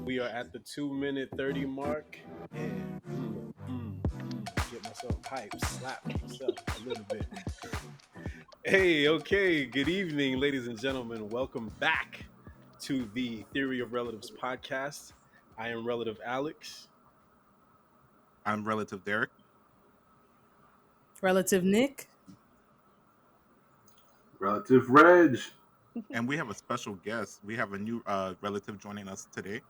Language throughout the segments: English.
We are at the 2 minute 30 mark. And get myself hyped, slap myself a little bit. Hey, okay. Good evening, ladies and gentlemen. Welcome back to the Theory of Relatives podcast. I am Relative Alex. I'm Relative Derek. Relative Nick. Relative Reg. And we have a special guest. We have a new relative joining us today.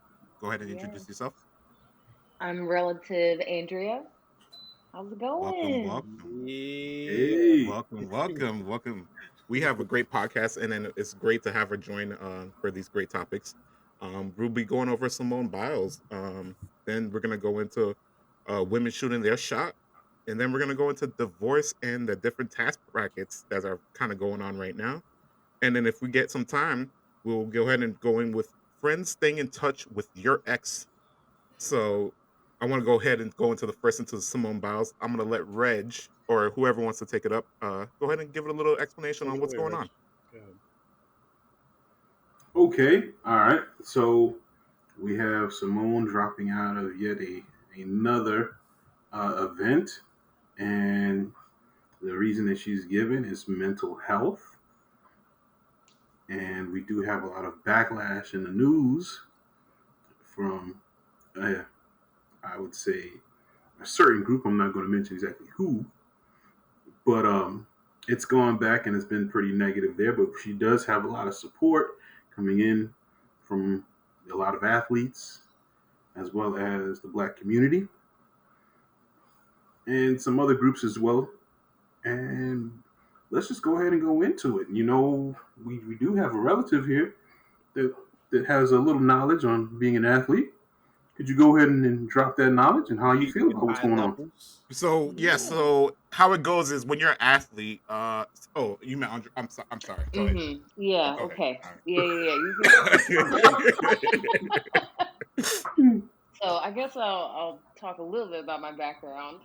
Go ahead and introduce yourself. I'm Relative Andrea. How's it going? Yeah. Welcome. We have a great podcast, and then it's great to have her join for these great topics. We'll be going over Simone Biles. Then we're gonna go into women shooting their shot, and then we're gonna go into divorce and the different tax brackets that are kind of going on right now. And then if we get some time, we'll go ahead and go in with friends staying in touch with your ex. So I want to go ahead and go into Simone Biles. I'm going to let Reg or whoever wants to take it up, go ahead and give it a little explanation on what's going on. Okay, all right. So we have Simone dropping out of yet another event, and the reason that she's given is mental health. And we do have a lot of backlash in the news from, I would say, a certain group. I'm not going to mention exactly who, but it's gone back and it's been pretty negative there. But she does have a lot of support coming in from a lot of athletes, as well as the Black community, and some other groups as well. And let's just go ahead and go into it. You know, we do have a relative here that has a little knowledge on being an athlete. Could you go ahead and drop that knowledge and how you feel about what's going on? So how it goes is when you're an athlete. You meant I'm sorry. Go ahead. Yeah. Go okay. ahead. So I guess I'll talk a little bit about my background.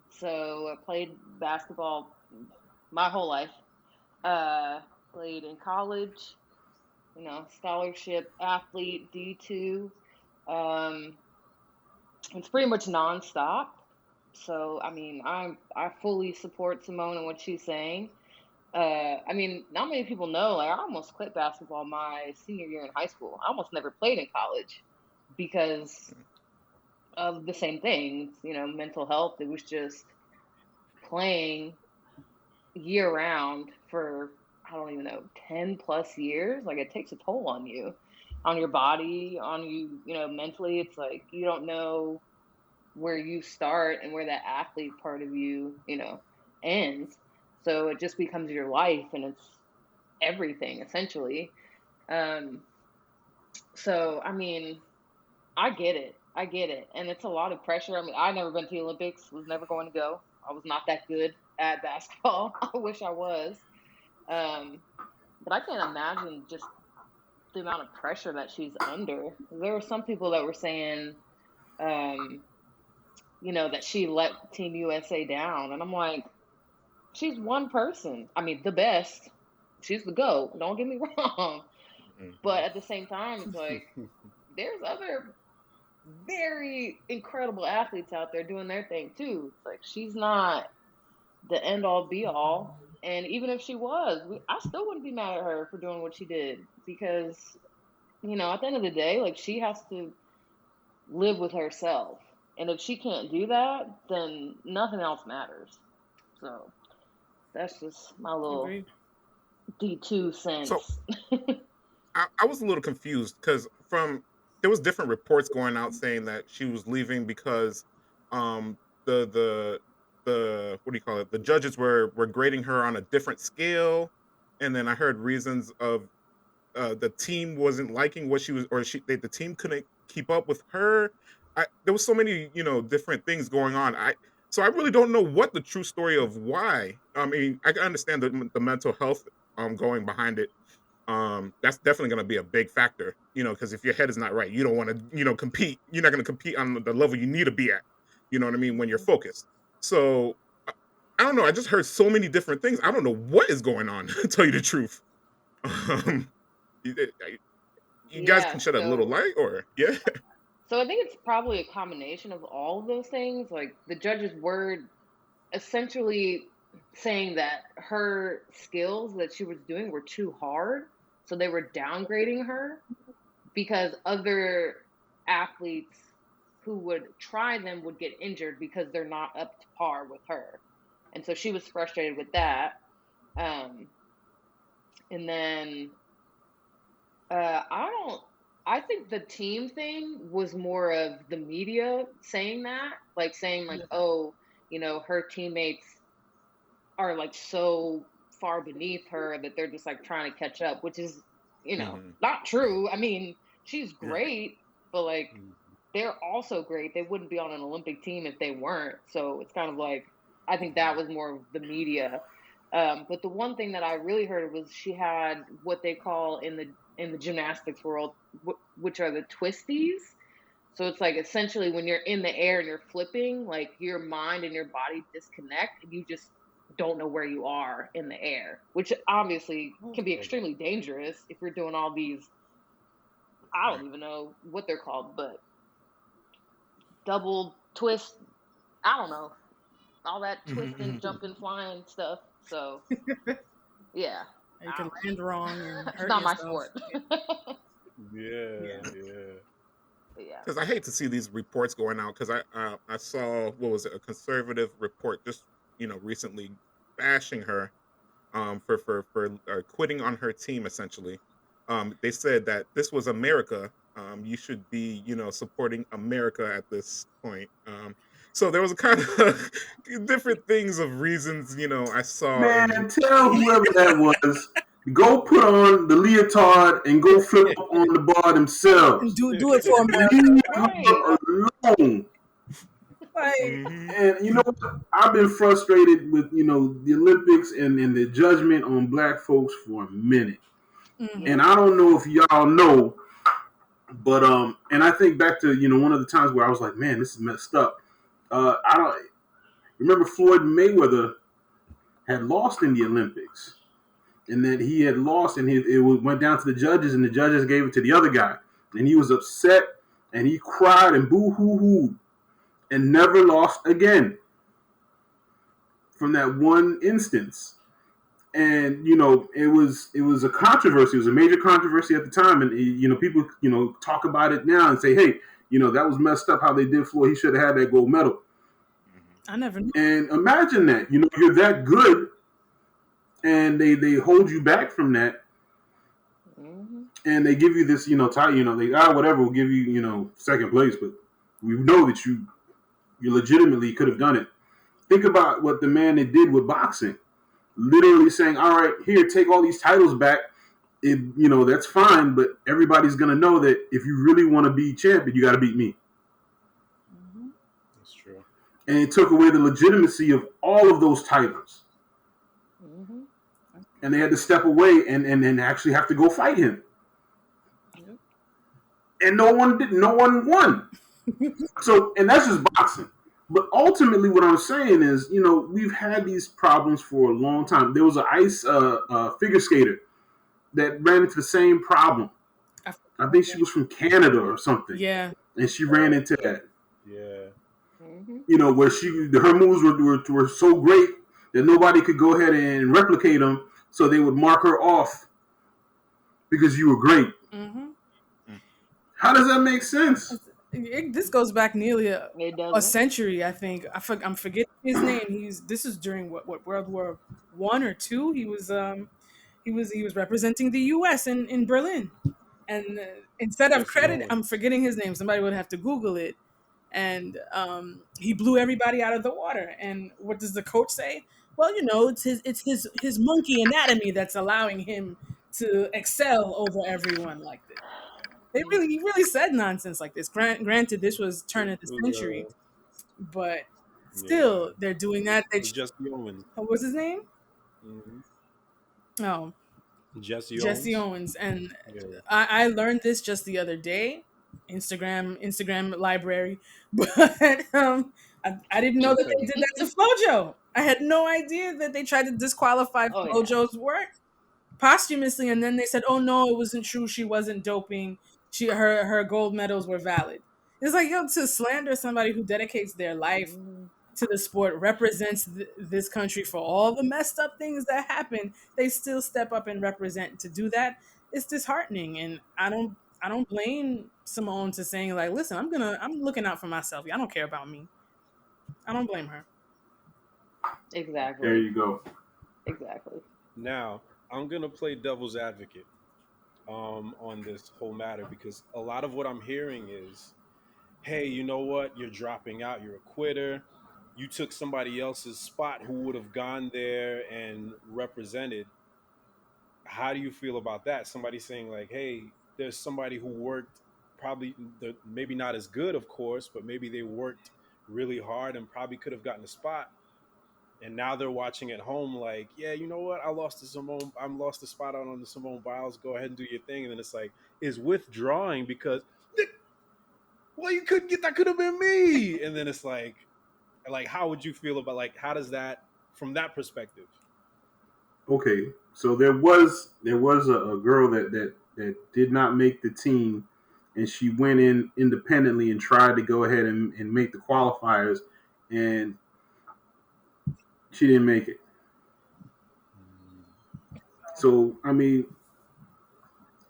So I played basketball my whole life. Played in college. Scholarship athlete, D2. It's pretty much nonstop. So I fully support Simone and what she's saying. Not many people know. Like, I almost quit basketball my senior year in high school. I almost never played in college because of the same thing. Mental health. It was just playing year round for, I don't even know, 10 plus years. Like, it takes a toll on you, on your body, on you, mentally. It's like you don't know where you start and where that athlete part of you, ends. So it just becomes your life, and it's everything essentially. So I get it, and it's a lot of pressure. I've never been to the Olympics, was never going to go. I was not that good at basketball. I wish I was, but I can't imagine just the amount of pressure that she's under. There were some people that were saying, that she let Team USA down. And I'm like, she's one person. The best. She's the GOAT. Don't get me wrong. But at the same time, it's like, there's other very incredible athletes out there doing their thing too. It's like, she's not the end all be all. And even if she was, I still wouldn't be mad at her for doing what she did. Because, at the end of the day, like, she has to live with herself. And if she can't do that, then nothing else matters. So that's just my little D2 sense. So I was a little confused because there was different reports going out saying that she was leaving because the what do you call it? The judges were grading her on a different scale, and then I heard reasons of the team wasn't liking what she was, or the team couldn't keep up with her. There was so many different things going on. So I really don't know what the true story of why. I can understand the mental health going behind it. That's definitely going to be a big factor, because if your head is not right, you don't want to compete. You're not going to compete on the level you need to be at. You know what I mean? When you're focused. So I don't know. I just heard so many different things. I don't know what is going on, to tell you the truth. you guys Yeah, can shed a little so light, or yeah. so I think it's probably a combination of all of those things. Like the judge's word essentially saying that her skills that she was doing were too hard, so they were downgrading her because other athletes who would try them would get injured because they're not up to par with her. And so she was frustrated with that. Um, and then I don't. I think the team thing was more of the media saying that, like saying like, Yeah. oh, her teammates are like so far beneath her that they're just like trying to catch up, which is, Hmm. not true. I mean, she's Right. great, but like Mhm. they're also great. They wouldn't be on an Olympic team if they weren't. So it's kind of like I think that was more of the media. But the one thing that I really heard was she had what they call in the gymnastics world, which are the twisties. So it's like essentially when you're in the air and you're flipping, like your mind and your body disconnect and you just don't know where you are in the air, which obviously Oh, can be Okay. extremely dangerous if you're doing all these, I Right. don't even know what they're called, but double twist, I don't know, all that Hmm. twisting, Hmm. jumping, flying stuff. So yeah, you can land wrong and it's hurt not my yourself. sport. Yeah, Yeah. yeah. Yeah. Because I hate to see these reports going out. Because I saw, what was it, a conservative report just recently bashing her for quitting on her team essentially. They said that this was America. You should be supporting America at this point. So there was a kind of different things of reasons I saw and Man, tell whoever that was, go put on the leotard and go flip up on the bar And themselves. do it for America. Leave Right. her alone. Like, Mhm. And you know what? I've been frustrated with the Olympics and the judgment on black folks for a minute. mhm. And Yeah. I don't know if y'all know, but and I think back to one of the times where I was like, man, this is messed up. I don't remember Floyd Mayweather had lost in the Olympics, and that he had lost, and it went down to the judges, and the judges gave it to the other guy, and he was upset, and he cried and boo hoo hoo, and never lost again from that one instance. And it was a controversy. It was a major controversy at the time, and people talk about it now and say, hey, that was messed up how they did Floyd. He should have had that gold medal. Mhm. I never knew. And imagine that you're that good, and they hold you back from that, Hmm. and they give you this title. They whatever, we'll give you second place, but we know that you legitimately could have done it. Think about what the man that did with boxing, literally saying, all right, here, take all these titles back. That's fine, but everybody's gonna know that if you really want to be champion, you got to beat me. Mhm. That's true. And it took away the legitimacy of all of those titles, Hmm. and they had to step away and actually have to go fight him. Yep. And no one did. No one won. So, and that's just boxing. But ultimately, what I'm saying is, we've had these problems for a long time. There was an ice figure skater that ran into the same problem. I I forgot think she was from Canada or something, Yeah. and she ran into that. Yeah. Hmm. Where her moves were so great that nobody could go ahead and replicate them, so they would mark her off because you were great. Hmm. How does that make sense? This goes back nearly It a doesn't. century, I think. I'm forgetting his name. This is during what World War One or two. He was representing the U.S. in Berlin, and instead of Jesse credit, I'm Owens. forgetting his name. Somebody would have to Google it. And he blew everybody out of the water. And what does the coach say? Well, it's his monkey anatomy that's allowing him to excel over everyone like this. He really said nonsense like this. Granted, this was turn of the It was century, but yeah. still, they're doing that. It was Jesse Owens. What was his name? Hmm. Oh, Jesse Jesse Owens. Owens. And Yeah. I learned this just the other day. Instagram library, but I didn't know that they did that to Flojo. I had no idea that they tried to disqualify Oh yeah. Flojo's work. posthumously, and then they said, "Oh no, it wasn't true. She wasn't doping. Her gold medals were valid." It's like, yo, to slander somebody who dedicates their life Mhm. to the sport, represents this country for all the messed up things that happen, they still step up and represent. To do that, it's disheartening, and I don't blame Simone to saying like, "Listen, I'm looking out for myself. I don't care about me." I don't blame her. There Exactly. you go. Exactly. Now, I'm gonna play devil's advocate on this whole matter because a lot of what I'm hearing is, hey, you know what? You're dropping out. You're a quitter. You took somebody else's spot who would have gone there and represented. How do you feel about that? Somebody saying like, hey, there's somebody who worked probably maybe not as good, of course, but maybe they worked really hard and probably could have gotten a spot. And now they're watching at home, like, yeah, you know what? I'm lost the spot out on the Simone Biles. Go ahead and do your thing. And then it's like, is withdrawing because, well, you couldn't get that. Could have been me. And then it's like, how would you feel about like, how does that from that perspective? Okay, so there was a girl that did not make the team, and she went in independently and tried to go ahead and make the qualifiers, and she didn't make it. So I mean,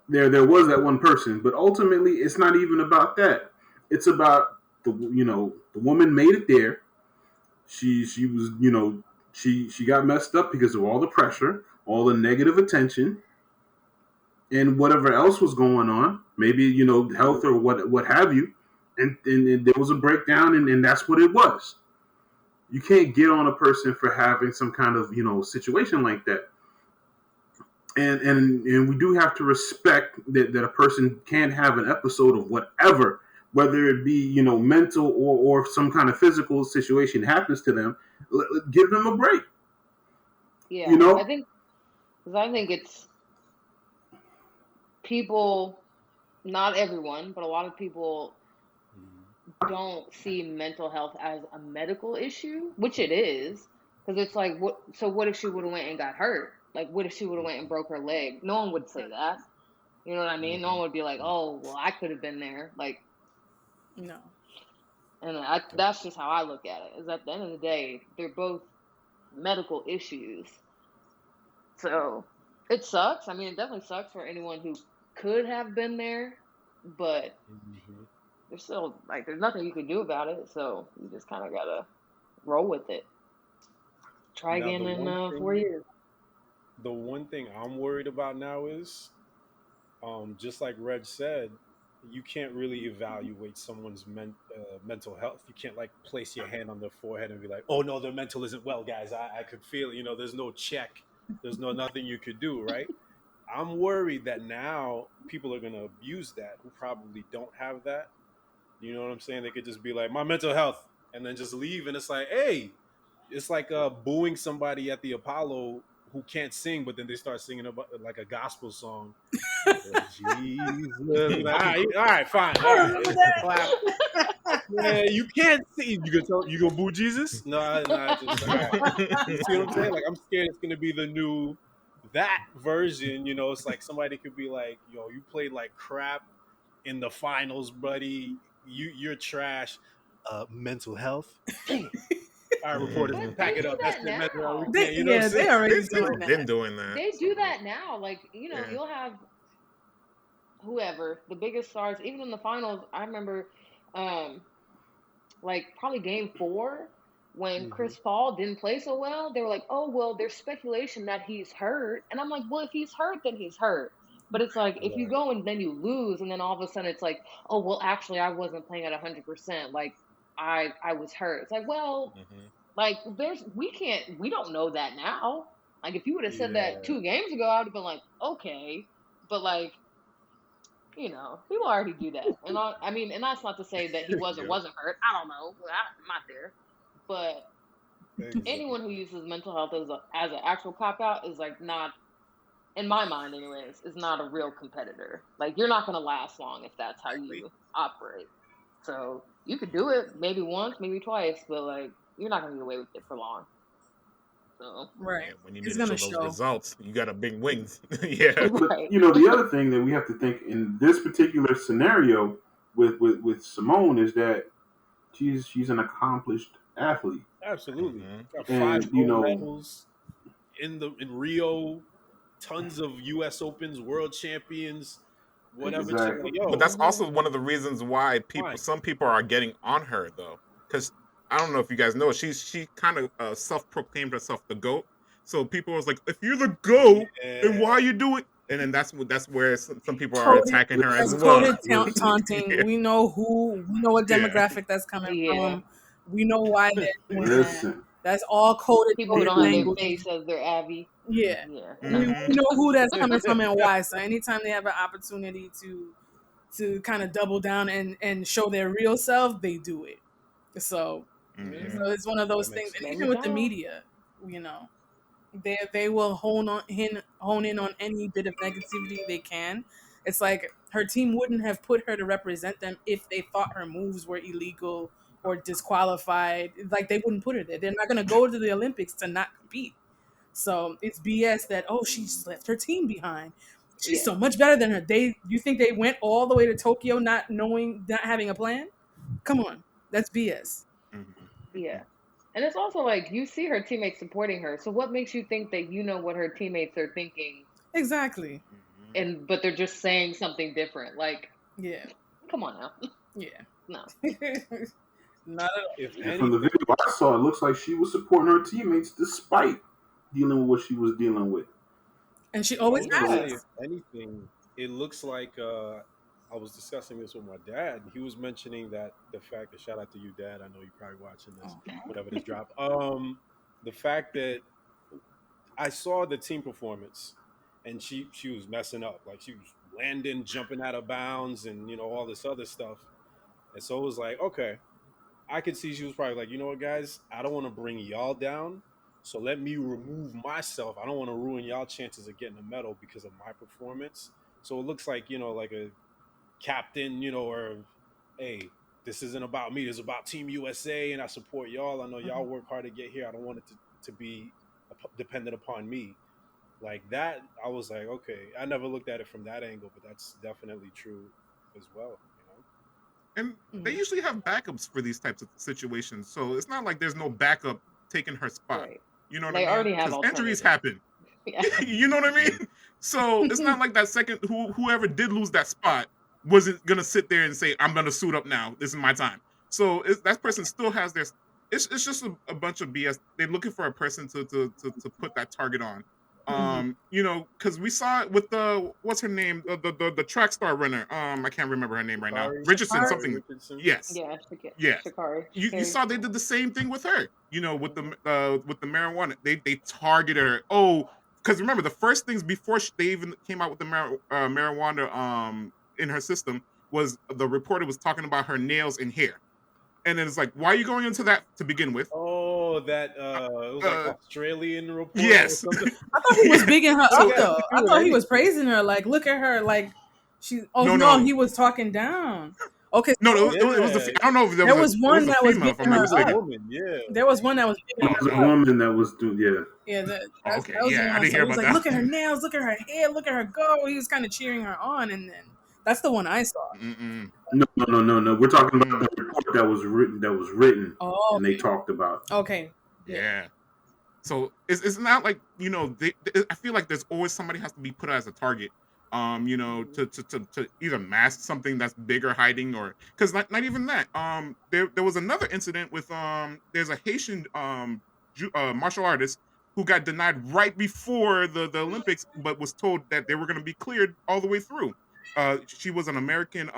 there was that one person, but ultimately, it's not even about that. It's about the woman made it there. She was she got messed up because of all the pressure, all the negative attention, and whatever else was going on, maybe health or what have you, and there was a breakdown, and that's what it was. You can't get on a person for having some kind of situation like that, and we do have to respect that a person can have an episode of whatever, whether it be mental or some kind of physical situation happens to them. Give them a break, you Yeah, I know. think because I think it's people, not everyone, but a lot of people don't see mental health as a medical issue, which it is. Because it's like, what? So what if she would have went and got hurt? Like, what if she would have went and broke her leg? No one would say that. You know what I mean? No one would be like, oh, well, I could have been there. Like, No. and that's just how I look at it. Is at the end of the day, they're both medical issues. So it sucks. I mean, it definitely sucks for anyone who could have been there, but Mhm. there's still like there's nothing you can do about it. So you just kind of gotta roll with it. Try Now, again in 4 years. the one thing I'm worried about now is, just like Reg said, you can't really evaluate someone's mental health. You can't like place your hand on their forehead and be like, "Oh no, their mental isn't well, guys. I could feel it." There's no check. There's no nothing you could do, right? I'm worried that now people are gonna abuse that who probably don't have that. You know what I'm saying? They could just be like, "My mental health," and then just leave, and it's like, hey, it's like booing somebody at the Apollo who can't sing, but then they start singing about like a gospel song. Jesus. Like, all right, fine. I All right. remember that. Clap. Yeah, you can't see. You gonna boo Jesus? No, no, just all right. You see what I'm saying? Like I'm scared it's gonna be the new that version. It's like somebody could be like, yo, you played like crap in the finals, buddy. You're trash. Mental health. Damn. All right, reporters, But pack they it do up. That's that it. Mental health. We now. can't. You know what I'm They saying? already They've doing been that. doing that. They do So that now. Like, yeah. you'll have whoever, the biggest stars, even in the finals. I remember um like probably game 4 when Hmm. Chris Paul didn't play so well, they were like, "Oh well, there's speculation that he's hurt," and I'm like, "Well, if he's hurt, then he's hurt." But it's like if you Right. go and then you lose, and then all of a sudden it's like, "Oh well, actually, I wasn't playing at 100%. Like, I was hurt." It's like, well, Hmm. like we don't know that now. Like if you would have said that Yeah. 2 games ago, I would have been like, okay, but like people already do that, and I mean, and that's not to say that he wasn't Yep. wasn't hurt. I don't know. I'm not there, but anyone who Exactly. uses mental health as an actual cop out is like not, in my mind, anyways, is not a real competitor. Like you're not gonna last long if that's how Exactly. you operate. So you could do it maybe once, maybe twice, but like you're not gonna get away with it for long. So Right. And when you It's need to gonna show those show. results, you got to big wings. Yeah. But right. the other thing that we have to think in this particular scenario with Simone is that she's an accomplished athlete, Absolutely. Hmm. Got five and gold medals in Rio, tons of US Opens, world champions, whatever. Like, exactly. But yo, that's also one of the reasons why fine. some people are getting on her though, because I don't know if you guys know, she kind of self-proclaimed herself the GOAT. So people was like, if you're the GOAT, then Yeah. why you do it? And then that's where some people are Coded, attacking her as that's Listen, well. coded listen. taunting. Yeah, We know what yeah. demographic that's coming Yeah. from. We know why they're doing that. Listen, That's all coded People who body don't have their people. language. face as their Abby. Yeah. Yeah. Hmm. We know who that's coming from and why. So anytime they have an opportunity to kind of double down and show their real self, they do it. So, Hmm. so it's one of those That things. makes And sense. Let even me with the down. media, you know, they will hone in on any bit of negativity they can. It's like her team wouldn't have put her to represent them if they thought her moves were illegal or disqualified. Like they wouldn't put her there. They're not going to go to the Olympics to not compete. So it's BS that she's left her team behind. She's Yeah. so much better than her. You think they went all the way to Tokyo not having a plan? Come on, that's BS. Yeah. And it's also like you see her teammates supporting her. So what makes you think that you know what her teammates are thinking Exactly. but they're just saying something different? Like, Yeah. come on now. Yeah. No. Not at all. If And from the anything, video I saw, it looks like she was supporting her teammates despite dealing with what she was dealing with. And she I always was gonna say, Yeah. has. if anything, it looks like I was discussing this with my dad. He was mentioning that the fact that shout out to you, Dad. I know you're probably watching this, Oh. whatever this drop. The fact that I saw the team performance, and she was messing up, like she was landing, jumping out of bounds, and all this other stuff. And so it was like, okay, I could see she was probably like, you know what, guys, I don't want to bring y'all down. So let me remove myself. I don't want to ruin y'all chances of getting a medal because of my performance. So it looks like, like a captain, or hey, this isn't about me. This is about Team USA, and I support y'all. I know y'all work hard to get here. I don't want it to be dependent upon me. Like that, I was like, okay, I never looked at it from that angle, but that's definitely true as well. And they Mhm. usually have backups for these types of situations, so it's not like there's no backup taking her spot. Right. You know what I They mean? already have Because injuries alternatives. happen. Yeah. You know what I mean? So it's not like that second whoever did lose that spot wasn't gonna sit there and say, "I'm gonna suit up now. This is my time." So that person still has their. It's just a bunch of BS. They're looking for a person to put that target on. Mhm. Because we saw it with the what's her name, the track star runner. I can't remember her name right now. Shakari, Richardson Shakari? Shakari something. Richardson. Yes, Yeah. yes. Shikari. You Shikari. saw they did the same thing with her. Mhm. With the marijuana, they targeted her. Oh, because remember the first things before they even came out with the marijuana in her system was the reporter was talking about her nails and hair, and then it's like, why are you going into that to begin with? Oh, that it was like Uh, Australian reporter or yes, something. I thought he was yeah. bigging her That up So got though. to I do with thought he was anything. praising her. Like, look at her. Like, she. Oh no, no, no, he was talking down. Okay, so no, it was Yeah, I don't know if there there was was it was one a that was female if I'm bigging not her it was a up. mistaken. woman. Yeah, There was one that was bigging It was her a up. woman that was doing, yeah. Yeah, Oh, okay, that was the yeah, one I I didn't saw. hear He was about like, that. look at her nails, look at her hair, look at her go. He was kind of cheering her on, and then that's the one I saw. Mm-mm, No. We're talking about mm-mm, the report that was written, Oh, and they talked about. okay. Yeah. yeah. So it's not like I feel like there's always somebody has to be put as a target. hmm To either mask something that's bigger hiding or because not even that. There was another incident with there's a Haitian martial artist who got denied right before the Olympics, but was told that they were going to be cleared all the way through. She was an American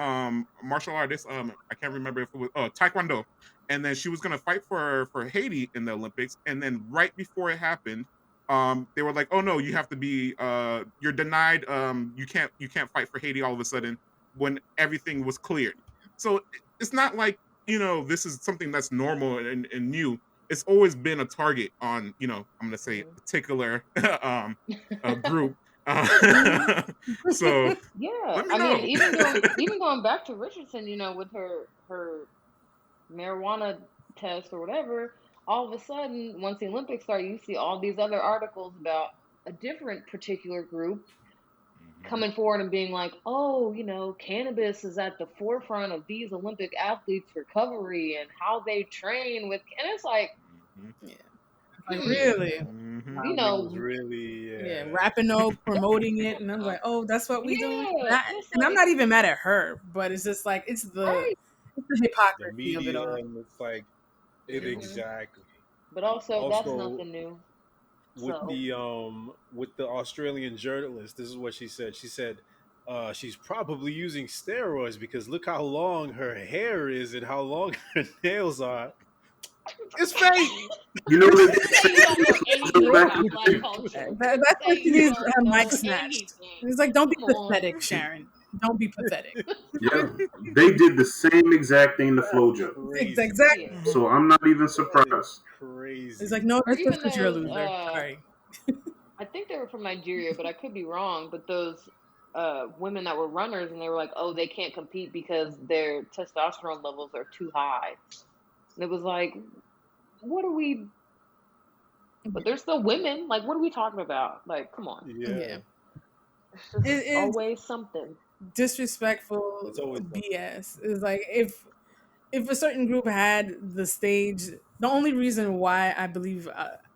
martial artist. I can't remember if it was Taekwondo, and then she was gonna fight for Haiti in the Olympics, and then right before it happened, they were like, "Oh no, you have to be you're denied. You can't fight for Haiti all of a sudden when everything was cleared." So it's not like this is something that's normal and new. It's always been a target on I'm gonna say a particular group. Uh, so Yeah. let me I mean, know. even going back to Richardson, with her marijuana test or whatever. all of a sudden, once the Olympics start, you see all these other articles about a different particular group coming forward and being like, oh, cannabis is at the forefront of these Olympic athletes' recovery and how they train with, and it's like, Yeah. Like, really? Timing was really, Yeah, Rapinoe promoting it, and I'm like, oh, that's what we doing. it's And I'm like, not even mad at her, but it's just like it's the right. the hypocrisy of it media, all. and it's like it Mhm. exactly. But also, that's Also, nothing new. with So, the Australian journalist, this is what she said. She said she's probably using steroids because look how long her hair is and how long her nails are. It's fake. You know you that say you don't know anything back about in the black day. culture. That's You when say she you needs don't her mic know snatched. anything. It's like, don't be Come on. pathetic, Sharon. Don't be pathetic. Yeah, they did the same exact thing to FloJo. Crazy. Exactly. Yeah. So I'm not even That is surprised. crazy. It's like, no, Or it's just even because you're a those, loser. Sorry. I think they were from Nigeria, but I could be wrong. But those women that were runners, and they were like, oh, they can't compete because their testosterone levels are too high. And it was like, what are we? But they're still women. Like, what are we talking about? Like, come on. Yeah. Yeah. It's just It is always something. disrespectful It's always BS. It's like if a certain group had the stage, the only reason why I believe,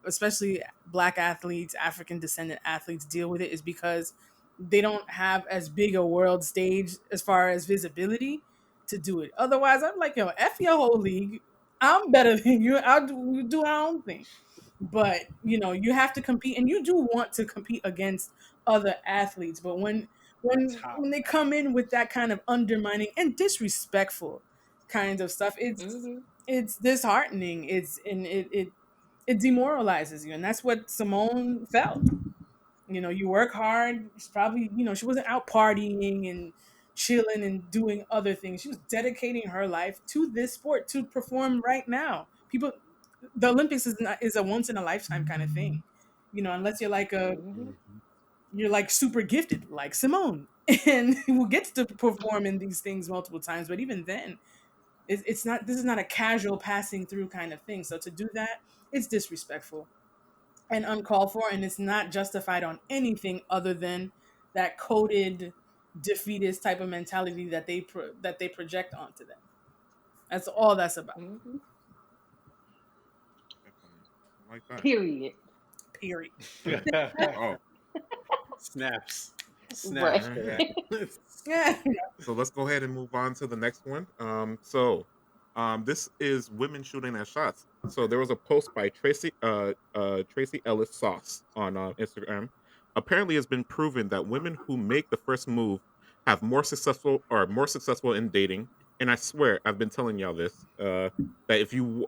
especially black athletes, African descendant athletes, deal with it is because they don't have as big a world stage as far as visibility to do it. Otherwise, I'm like, yo, F your whole league. I'm better than you. We do our own thing. But you have to compete, and you do want to compete against other athletes. But when they come in with that kind of undermining and disrespectful kinds of stuff, Hmm. it's disheartening. It demoralizes you, and that's what Simone felt. You work hard. She's probably, she wasn't out partying and chilling and doing other things. She was dedicating her life to this sport to perform right now. The Olympics is a once in a lifetime kind of thing. Unless Hmm. you're like super gifted, like Simone, and who gets to perform in these things multiple times. But even then, it's not. This is not a casual passing through kind of thing. So to do that, it's disrespectful and uncalled for, and it's not justified on anything other than that coded defeatist type of mentality that they project onto them. That's all that's about. Hmm. Like that. Period. Period. Oh, Snaps. Right. Snaps for that. Yeah. so let's go ahead and move on to the next one. This is women shooting their shots. So there was a post by Tracy Ellis Sauce on Instagram. Apparently, it's been proven that women who make the first move have more successful in dating. And I swear, I've been telling y'all this that if you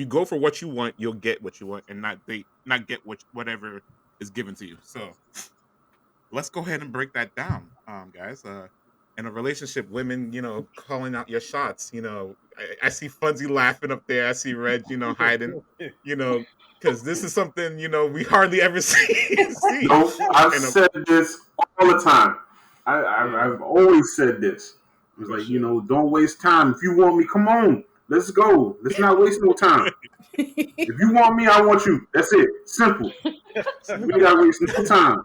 go for what you want, you'll get what you want, and not get whatever is given to you. So let's go ahead and break that down, guys. In a relationship, women, calling out your shots. I see Fuzzy laughing up there. I see Reg, hiding. Because this is something we hardly ever see. No, I've And, said this all the time. Yeah. I've always said this. It's For like, sure. don't waste time. If you want me, come on. Let's go. Let's not waste no time. If you want me, I want you. That's it. Simple. We ain't gotta waste no time.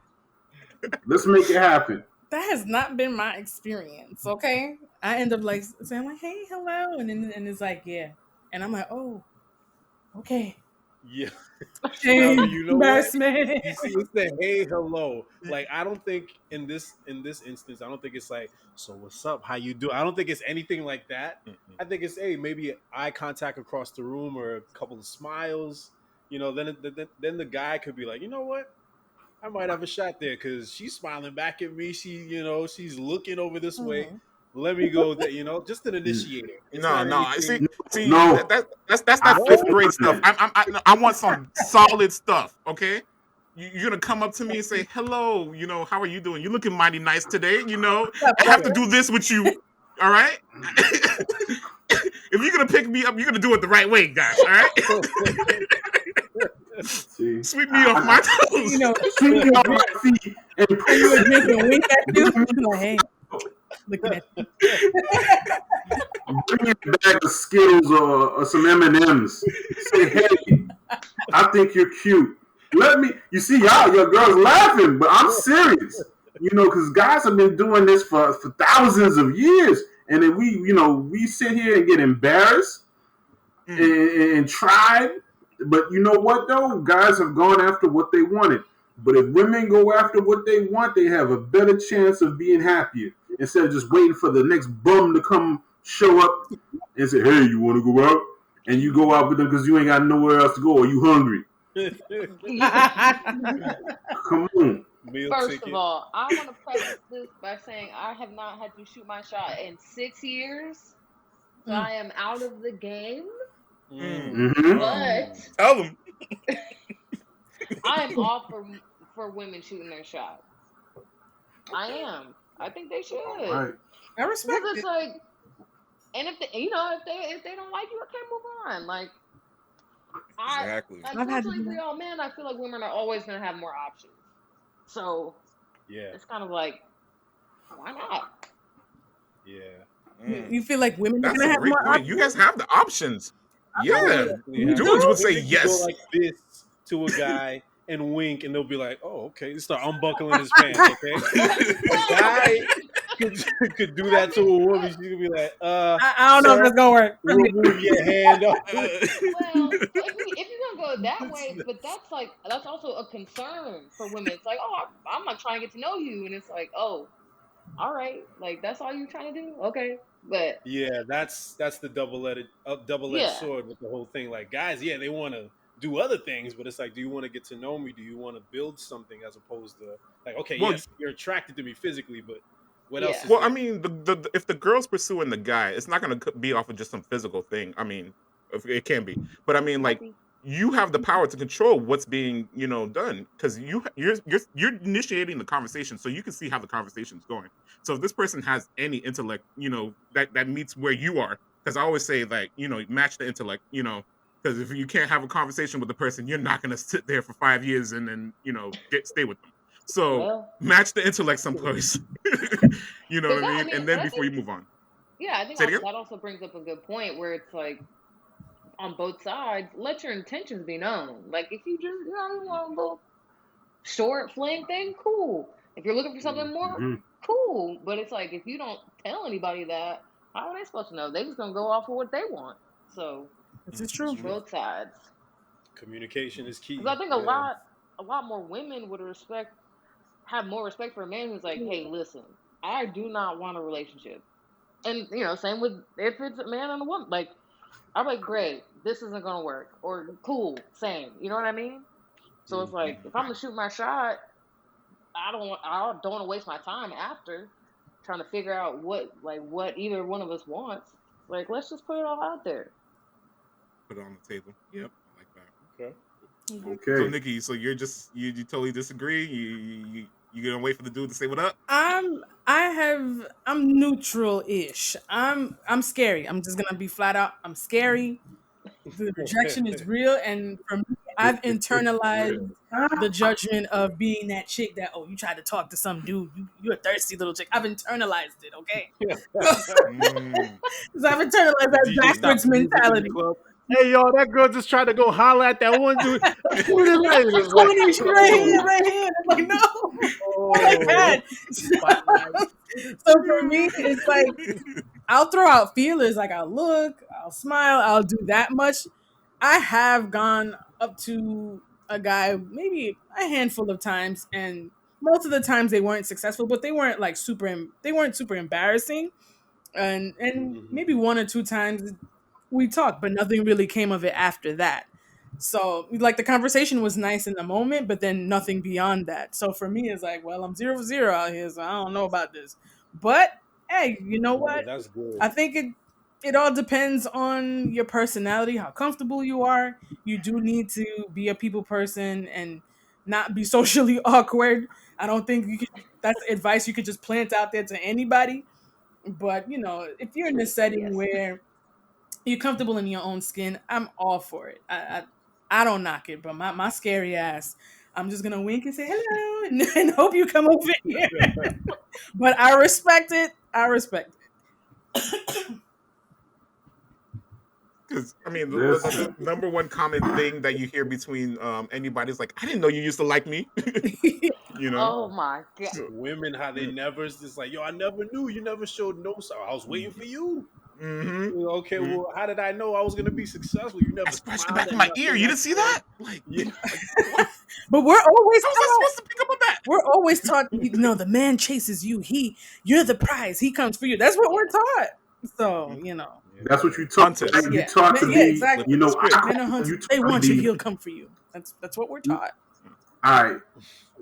Let's make it happen. That has not been my experience. Okay, I end up like saying like, "Hey, hello," and it's like, "Yeah," and I'm like, "Oh, okay." Yeah. Shame, You know what? embarrassment. You see, it's the hey, hello. Like I don't think in this instance, I don't think it's like, so what's up? How you do? I don't think it's anything like that. I think it's maybe eye contact across the room or a couple of smiles. Then the guy could be like, you know what? I might have a shot there because she's smiling back at me. She's looking over this way. Mhm. Let me go there. Just an initiator. It's no, not no. anything. See, No, that's that I No. fifth feel grade stuff. that. I want some solid stuff. Okay, you're gonna come up to me and say, "Hello, how are you doing? You looking mighty nice today. I have to do this with you. All right." If you're gonna pick me up, you're gonna do it the right way, guys. All right. See, Sweep me off my toes. You know, sweep me off my feet and and you were drinking wink at you. Like, hey, looking at you. Bring it back of Skittles or some M&Ms. Say, hey, I think you're cute. Let me. You see, your girls laughing, but I'm serious. Because guys have been doing this for thousands of years, and then we sit here and get embarrassed and tried. But you know what though? Guys have gone after what they wanted. But if women go after what they want, they have a better chance of being happier instead of just waiting for the next bum to come show up and say, "Hey, you want to go out?" And you go out with them because you ain't got nowhere else to go or you hungry. Come on. Meal First ticket. of all, I want to preface this by saying I have not had to shoot my shot in 6 years, so I am out of the game. Mm-hmm. But Tell them. I am all for women shooting their shot. I am. I think they should. All right. I respect Because it. it's like, and if they don't like you, okay, move on. Like, Exactly. I've had to unfortunately do for that. y'all men, I feel like women are always gonna have more options. So Yeah, it's kind of like, why not? yeah. You feel like women are That's gonna a have great more point. options? You guys have the options. Yeah. Definitely have- Dudes would say Women can go yes. like this to a guy and wink, and they'll be like, "Oh, okay." They start unbuckling his pants. Okay, a guy could do that to a woman. She could be like, I don't know if sir, it's gonna work. remove your hand off." Well, if you're gonna go that way, but that's also a concern for women. It's like, oh, I'm not trying to get to know you, and it's like, oh, all right, like that's all you're trying to do, okay, but Yeah, that's the double-edged yeah, sword with the whole thing. Like guys, yeah, they want to do other things, but it's like, do you want to get to know me? Do you want to build something as opposed to like, okay, Well, yes, you're attracted to me physically, but what else yeah, is well, I there? mean, if the girl's pursuing the guy, it's not going to be off of just some physical thing. I mean, it can be, but I mean, like happy. you have the power to control what's being, done because you're initiating the conversation, so you can see how the conversation's going. So if this person has any intellect, that meets where you are, because I always say like, match the intellect, because if you can't have a conversation with the person, you're not going to sit there for 5 years and then stay with them. So Well, match the intellect someplace. You know but what I mean? And then I before think, you move on. yeah, I think Say it again? that also brings up a good point where it's like on both sides, let your intentions be known. Like if you just you want a little short fling thing, cool. If you're looking for something more, Mm-hmm. cool. But it's like if you don't tell anybody that, how are they supposed to know? They just gonna go off of what they want. So This is true. both sides. Communication is key. Because I think Yeah. a lot more women would have more respect for a man who's like, hey, listen, I do not want a relationship. And same with if it's a man and a woman. Like I'm like, great, this isn't gonna work, or cool, same. You know what I mean? So it's like if I'm gonna shoot my shot, I don't want to waste my time after trying to figure out what either one of us wants. Like let's just put it all out there. Put it on the table. Yep, I like that. Okay. So Okay. Nikki, so you're just you totally disagree? You gonna wait for the dude to say what up? I'm neutral-ish. I'm scary. I'm just gonna be flat out. I'm scary. The rejection is real, and for me, I've internalized the judgment of being that chick that, oh, you tried to talk to some dude, you're a thirsty little chick. I've internalized it, okay? Mm. So I've internalized The that DJ stopped backwards the music in the mentality. club. Hey, yo, that girl just tried to go holler at that one dude. Who is that? He was like, Corny, she right here, right here. I'm like, no, not like that. spotlight. So for me, it's like I'll throw out feelers, like I'll look, I'll smile, I'll do that much. I have gone up to a guy maybe a handful of times, and most of the times they weren't successful, but they weren't like they weren't super embarrassing. And maybe one or two times we talked, but nothing really came of it after that. So like the conversation was nice in the moment, but then nothing beyond that. So for me, it's like, well, I'm 0 for 0 out here, so I don't know about this. But hey, you know No, but what? that's good. I think it all depends on your personality, how comfortable you are. You do need to be a people person and not be socially awkward. I don't think that's advice you could just plant out there to anybody. But if you're in a setting Yes. where you're comfortable in your own skin, I'm all for it. I don't knock it, but my scary ass, I'm just gonna wink and say hello and hope you come over here. But I respect it. I respect Because I mean, the, This, the, the number one common thing that you hear between anybody is like, "I didn't know you used to like me." it. You know. Oh my god. So, Women, how they never just like, yo, I never knew. You never showed no sign. I was waiting for you. mm-hmm. Okay, well, how did I know I was gonna be successful? You I never scratched the smiled back at of my ear. nothing You I didn't see said. that? Like, Yeah. what? But we're always How was I taught. supposed to pick up on that? We're always taught. No, the man chases you. You're the prize. He comes for you. That's what we're taught. So that's what you taught. Hunters. Right? You yeah, taught to yeah, be. exactly. Flipping the script. I Men are call hunters. you They taught to want you. be. He'll come for you. That's what we're taught. All right,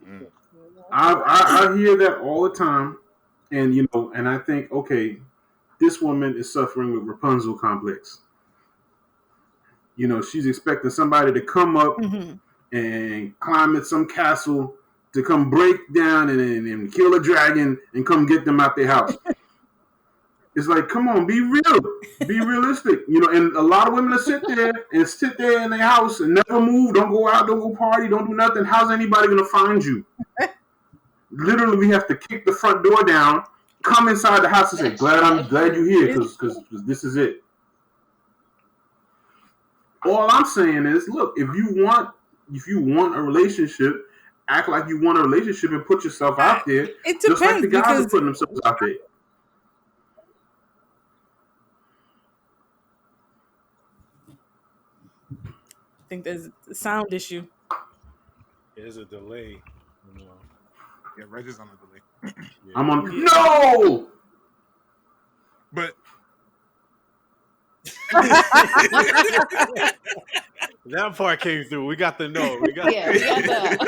Mm. I hear that all the time, and and I think, okay, this woman is suffering with Rapunzel complex. She's expecting somebody to come up Hmm. and climb at some castle to come break down and kill a dragon and come get them out their house. It's like, come on, be real, be realistic. And a lot of women that sit there in their house and never move, don't go out, don't go party, don't do nothing. How's anybody gonna find you? Literally, we have to kick the front door down, come inside the house and say, That's glad true. you're here, because this is it. All I'm saying is, look, if you want a relationship, act like you want a relationship and put yourself out there, It just like the depends guys are because putting themselves out there. I think there's a sound issue. There's a delay. Yeah, Reg is on the delay. Yeah. I'm on. Yeah. No. But That part came through. We got the note. We got. Yeah, we got that.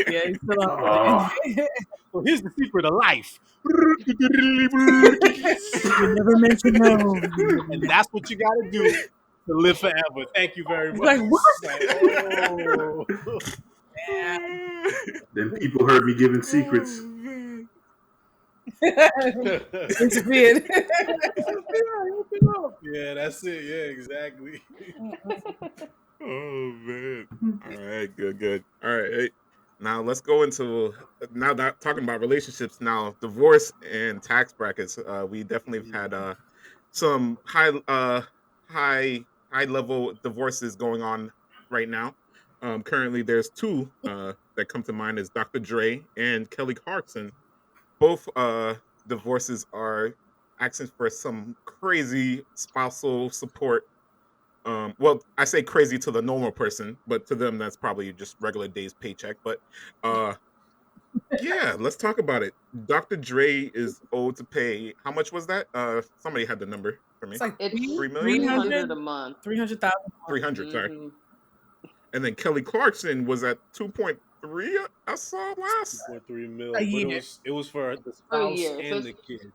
Yeah, he's still on. Oh. So here's the secret of life. You never mentioned no. And that's what you got to do to live forever. Thank you very He's much. like, what? Like, oh. Yeah. Then people heard me giving secrets. Disappeared. Yeah, that's it. Yeah, exactly. oh man. All right, good. All right. Hey, now let's go into now that talking about relationships. Now, divorce and tax brackets. We definitely have had some high level divorces going on right now. Currently, there's two that come to mind is Dr. Dre and Kelly Clarkson. Both divorces are asking for some crazy spousal support. Well, I say crazy to the normal person, but to them that's probably just regular day's paycheck. But yeah, let's talk about it. Dr. Dre is owed to pay. How much was that? Somebody had the number for me. It's like It's 3 million? 300 a month. 300,000. 300, sorry. Mhm. And then Kelly Clarkson was at 2.3. I saw last. 2.3 mil. A But year. it was for the For a spouse year, so and it's- the kid.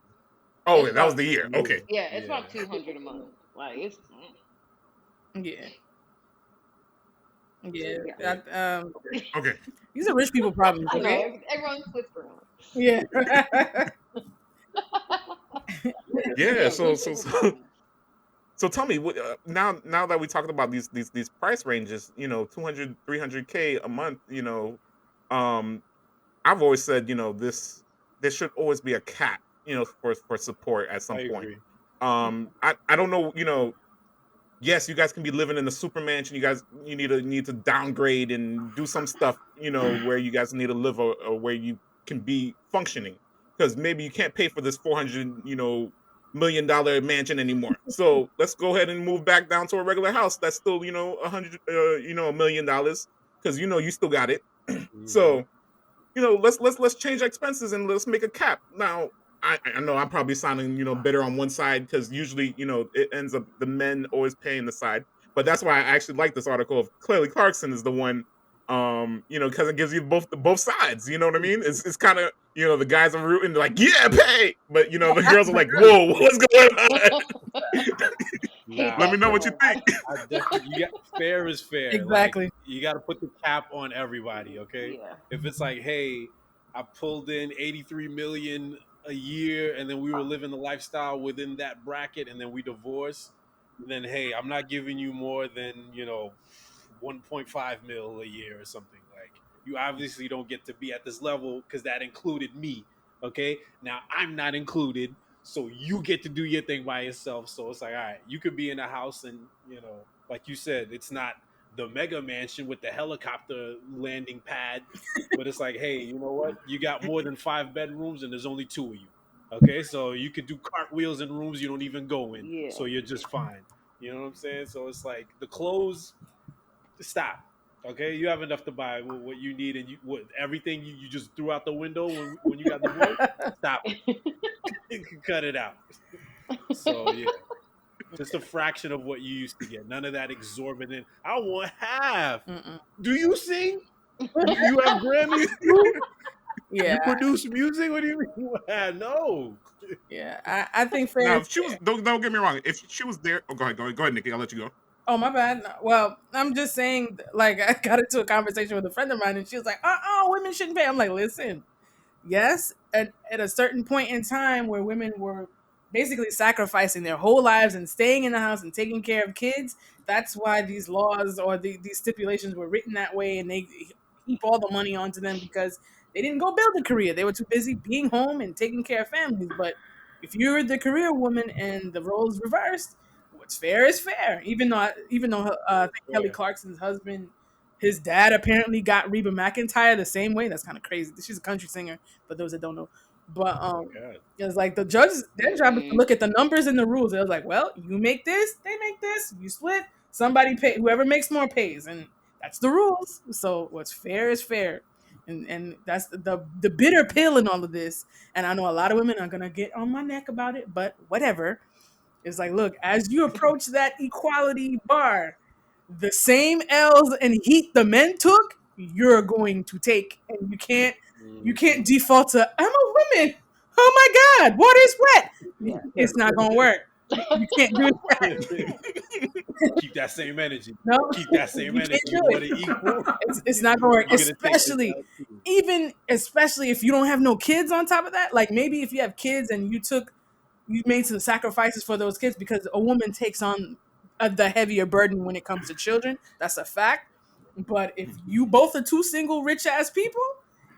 Oh, It's that was about- the year. Okay. Yeah, it's Yeah. about 200 a month. Like it's Yeah. Yeah. Yeah. Okay. These are rich people problems, I know okay? everyone flips around. Yeah. Yeah. So rich people problems. So tell me, now that we talked about these price ranges, 200, 300K a month, I've always said, this should always be a cap, for support at some I point. agree. I don't know, yes, you guys can be living in a super mansion. You guys, you need to downgrade and do some stuff, where you guys need to live or where you can be functioning, because maybe you can't pay for this 400, $1 million mansion anymore. So let's go ahead and move back down to a regular house that's still, $100,000, because you still got it. So let's change expenses and let's make a cap. Now, I know I'm probably sounding, better on one side, because usually, it ends up the men always paying the side. But that's why I actually like this article of Kelly Clarkson is the one, because it gives you both sides. You know what I mean? It's kind of, the guys are rooting, they're like, yeah, pay, but the girls are like, whoa, what's going on? Nah, Let me know what you think. I definitely, fair is fair. Exactly. Like, you got to put the cap on everybody, okay? Yeah. If it's like, hey, I pulled in 83 million a year, and then we were living the lifestyle within that bracket, and then we divorce, then hey, I'm not giving you more than 1.5 mil a year or something. Like, you obviously don't get to be at this level because that included me. Okay, now I'm not included, so you get to do your thing by yourself. So it's like, all right, you could be in a house, and like you said, it's not the mega mansion with the helicopter landing pad, but it's like, hey, you know what? You got more than 5 bedrooms, and there's only two of you. Okay, so you could do cartwheels in rooms you don't even go in, Yeah. so you're just fine. You know what I'm saying? So it's like the clothes. Stop. Okay, you have enough to buy what you need, and everything you just threw out the window when you got divorced. Stop it. Cut it out. So yeah, just a fraction of what you used to get. None of that exorbitant. I want half. Mm-mm. Do you sing? You have Grammys too? Yeah, You produce music? What do you mean? No. yeah. I think fair Now, is if she was, fair. don't get me wrong. If she was there, oh, go ahead, Nikki. I'll let you go. Oh, my bad. No, well, I'm just saying, like, I got into a conversation with a friend of mine, and she was like, women shouldn't pay. I'm like, listen, yes, at a certain point in time where women were basically sacrificing their whole lives and staying in the house and taking care of kids, that's why these laws or these stipulations were written that way, and they heap all the money onto them because they didn't go build a career. They were too busy being home and taking care of families. But if you're the career woman and the roles reversed, what's fair is fair. Even though I think Kelly Yeah. Clarkson's husband, his dad apparently got Reba McEntire the same way. That's kind of crazy. She's a country singer, for those that don't know. But Oh my god. it was like the judges, their job is to Mm-mm. look at the numbers and the rules. It was like, well, you make this, they make this, you split, somebody pay, whoever makes more pays, and that's the rules. So what's fair is fair, and that's the bitter pill in all of this. And I know a lot of women are gonna get on my neck about it, but whatever. It's like, look, as you approach that equality bar, the same L's and heat the men took, you're going to take, and you can't Mhm. default to I'm a woman. Oh my God, water's wet. It's not gonna work. You can't do that. Keep that same energy. No, Keep that same you can't energy. do You want it. it equal? It's not gonna work. You're gonna take this Especially, out too. especially if you don't have no kids on top of that. Like maybe if you have kids and you made some sacrifices for those kids because a woman takes on the heavier burden when it comes to children. That's a fact. But if you both are two single rich ass people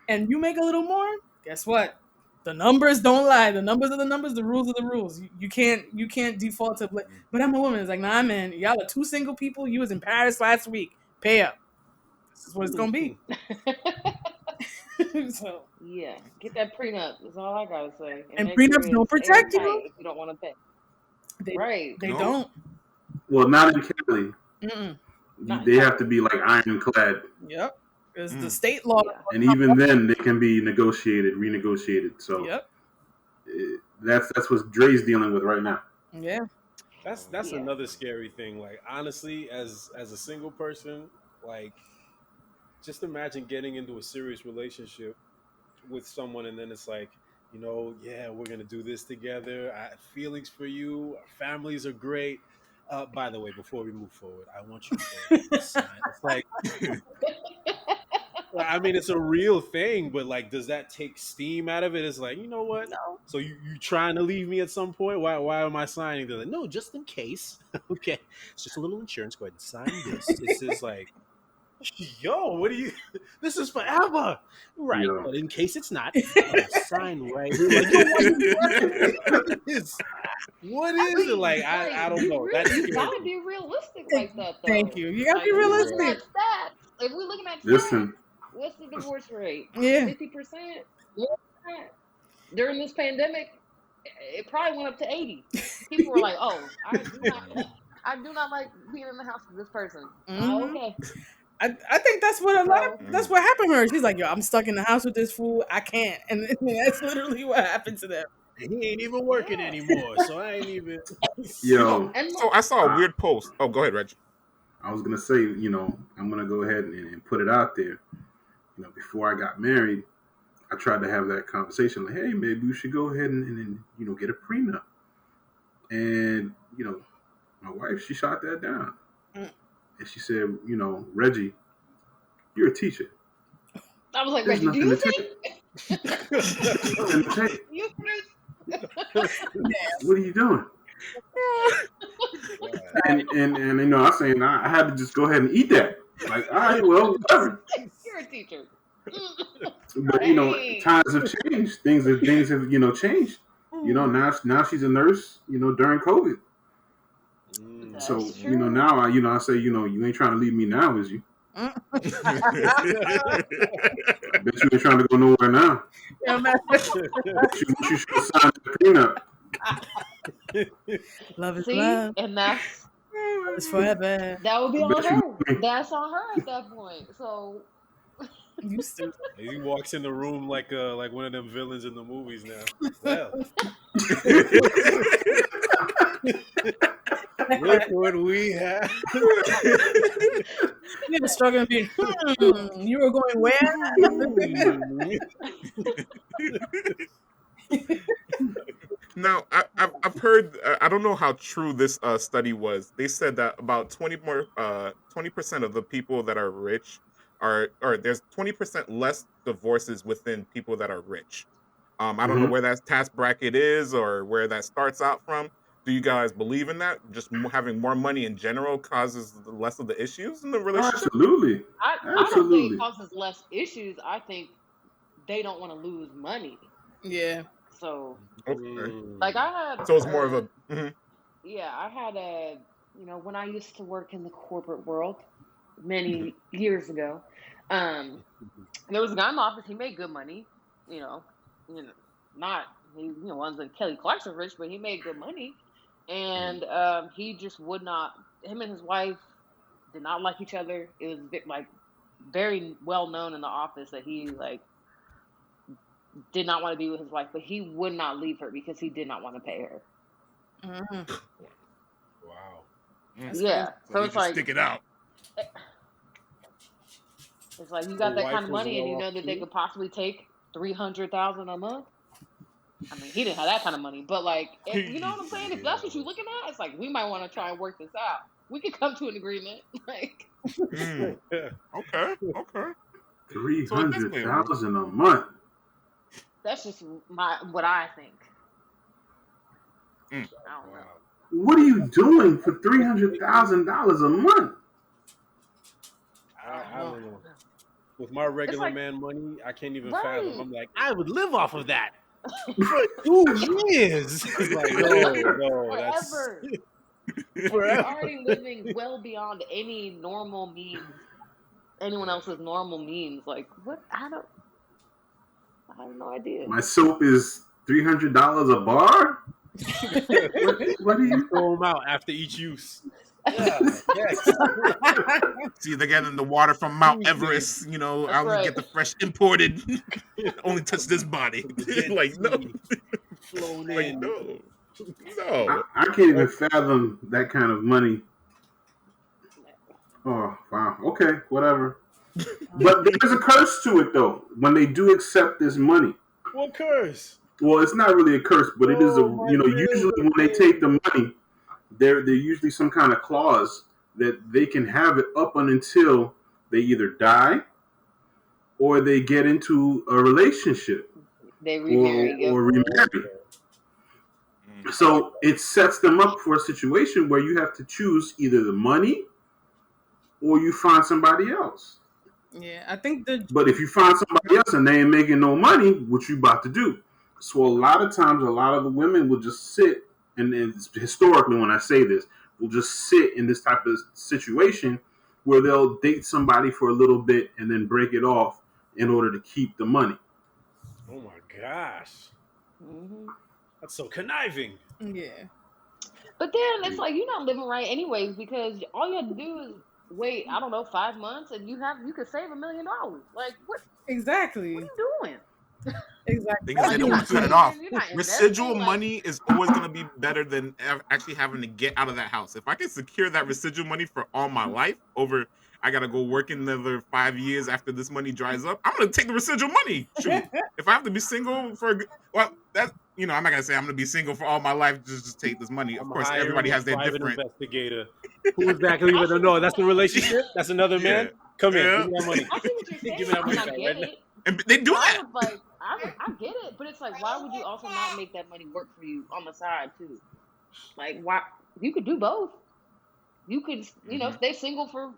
and you make a little more, guess what? The numbers don't lie. The numbers are the numbers. The rules are the rules. You can't default to. But I'm a woman. It's like, nah, man. Y'all are two single people. You was in Paris last week. Pay up. This is what it's gonna be. So, Yeah, get that prenup. That's all I gotta say. And and make sure prenups don't it's protect airtight you. if you don't want to pay. They Right. they No. don't. Well, not in Cali. Mm-mm. Not They have entirely. to be like ironclad, Yep. Because the Mm. state law. Yeah. and even then they can be renegotiated. So Yep. that's what Dre's dealing with right now. Yeah. That's Yeah. another scary thing. Like honestly, as a single person, like just imagine getting into a serious relationship with someone, and then it's like, yeah, we're gonna do this together. I have feelings for you. Our families are great. By the way, before we move forward, I want you to go ahead and sign. It's like, I mean, it's a real thing, but like, does that take steam out of it? It's like, you know what? No. So you trying to leave me at some point? Why am I signing? They're like, no, just in case. Okay, it's just a little insurance. Go ahead and sign this. This is like, yo, what do you? This is forever, right? You know, But in case it's not, sign right here. Like, yo, why you pressing me? What is it? Like, I don't know. That You scares gotta me. be realistic like that, though. Thank you. You gotta Like be if we're looking realistic. at stats, if we're looking at stats, listen, what's the divorce rate? Yeah. 50%. During this pandemic, it probably went up to 80. People were like, "Oh, I do not like being in the house with this person." Oh, Mhm. okay. I think that's what So that's what happened to her. She's like, yo, I'm stuck in the house with this fool. I can't. And that's literally what happened to them. He ain't even working yeah, anymore, so I ain't even. yo, and So I saw a I, weird post. Oh, go ahead, Reg. I was gonna say, I'm gonna go ahead and put it out there. Before I got married, I tried to have that conversation, like, hey, maybe we should go ahead and get a prenup. And my wife, she shot that down, Mm. and she said, Reggie, you're a teacher. I was like, There's "Reggie, do nothing you to take. think There's nothing to take. you What are you doing? And I was saying I had to just go ahead and eat that. Like, all right, well, whatever. You're a teacher." But Dang. times have changed. Things have changed. Now she's a nurse. During COVID. So That's true. now I say you ain't trying to leave me now, is you? I bet you ain't trying to go nowhere now. Yeah, man. You should have signed the prenup. Love is See, love. and that's Love is forever. that would be I on bet you. her. That's on her at that point. So You stupid. He walks in the room like one of them villains in the movies now. Well, look what we have. You were struggling to be, you were going where? Now, I've heard. I don't know how true this study was. They said that about 20% of the people that are rich or there's 20% less divorces within people that are rich. I don't know Mhm. where that tax bracket is or where that starts out from. Do you guys believe in that? Just having more money in general causes less of the issues in the Oh, relationship? absolutely, I don't think it absolutely. causes less issues. I think they don't want to lose money. Yeah. So Okay, like I so it's had more of a. Mhm. yeah, I had when I used to work in the corporate world Mhm. many years ago, there was a guy in the office. He made good money, you know, you know, not he wasn't Kelly Clarkson rich, but he made good money, and he just would not. Him and his wife did not like each other. It was like very well known in the office that he like did not want to be with his wife, but he would not leave her because he did not want to pay her. Mhm. Wow. That's crazy. Yeah, So so he it's just like stick it out. it's like you The got that wife kind of was money and you well know off that they too. could possibly take 300,000 a month. I mean, he didn't have that kind of money, but like, you know what I'm saying? If that's what you're looking at, it's like we might want to try and work this out. We could come to an agreement. Like Mm, okay, okay. Three So at this hundred point, thousand a month. that's just what I think. mm, I don't know. Wow. What are you doing for $300,000 a month? I don't I know. don't know. With my It's regular like man money, I can't even fathom. right. I'm like, I would live off of that for 2 years. It's like, no, that's Forever. You're forever. already living well beyond any normal means, anyone else's normal means. Like what? I have no idea. My soap is $300 a bar. What are You you? throw them out after each use. Yeah, yes. see, they're getting the water from Mount Tuesday Everest. I That's only right. get the fresh imported. Only touch this body. from the Dead Like no, Sea flown like in. no, no. I can't even fathom that kind of money. Oh wow. Okay, whatever. But there's a curse to it though. When they do accept this money, What curse? well, it's not really a curse, but it is a Oh, my bills usually are when they take paid. the money, there usually some kind of clause that they can have it up until they either die or they get into a relationship They or remarry. Yep. or Oh, remarry. okay. Mm. So it sets them up for a situation where you have to choose either the money or you find somebody else. Yeah, I think the But if you find somebody else and they ain't making no money, what you about to do? So a lot of times, a lot of the women will just sit, and historically, when I say this, will just sit in this type of situation where they'll date somebody for a little bit and then break it off in order to keep the money. Oh my gosh. Hmm. That's so conniving. yeah. But then it's like you're not living right anyways because all you have to do is wait. I don't know, 5 months, and you could save $1 million. Like what are Exactly. you doing? Exactly. Thing is, That's they Like don't you're want not to cut it stupid. off. saving. You're not Residual investing. Like money is always going to be better than actually having to get out of that house. If I can secure that residual money for all my life, over I got to go work another 5 years after this money dries up, I'm going to take the residual money. Shoot, if I have to be single well, I'm not going to say I'm going to be single for all my life. Just take this money. Of I'm course, hiring everybody a has their private different. investigator. Who exactly? I see what No, that's the relationship. That's another Yeah, man. Come here. Give yeah, me that money. I see what you're Give me saying, that and money I right get now. it. and they do But I that. was like, I get it, but it's like, why would you also not make that money work for you on the side too? Like, why you could do both. You could, Hmm. stay single for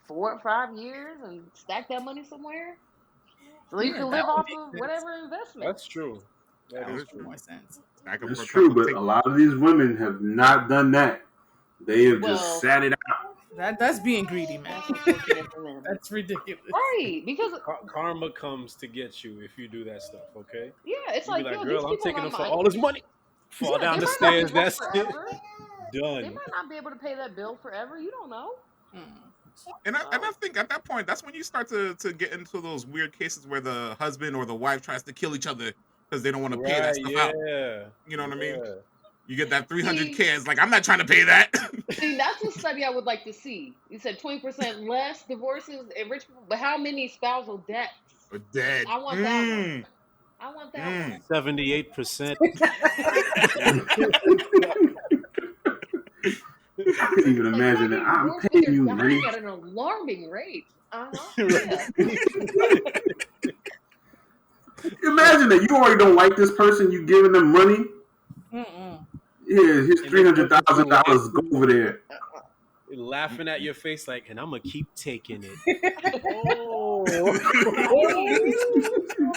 4 or 5 years and stack that money somewhere. So you Yeah, can that live would off make of sense. whatever investment. That's true. That That is would That's make true. more sense. Stack up That's for a true, couple. but a lot of these women have not done that. They have just Well, sat it out. That's being greedy, man. that's unfortunate for them. That's ridiculous. Right, because Karma comes to get you if you do that stuff. Okay. yeah, it's You be like, like, yo, these girl, I'm people taking might him for not. all his money. Fall Yeah, down they the might not be stairs. rich That's it. forever. They Done. might not be able to pay that bill forever. You don't know. And I So, think at that point, that's when you start to get into those weird cases where the husband or the wife tries to kill each other because they don't want to pay that Right. stuff out. Yeah. You know what I mean? Yeah. You get that 300K. see, It's like, I'm not trying to pay that. see, that's a study I would like to see. You said 20% less divorces in rich people, but how many spousal debts? We're dead. I want that one. I want that one. 78%. I couldn't even Like, you're not imagine that. getting I'm divorced, but paying they're you dying money. at an alarming rate. Right. Yeah. Imagine that you already don't like this person. You giving them money. Mm-mm. Yeah, here's And $300,000. Go over there. Laughing at your face like, and I'm gonna keep taking it. Oh.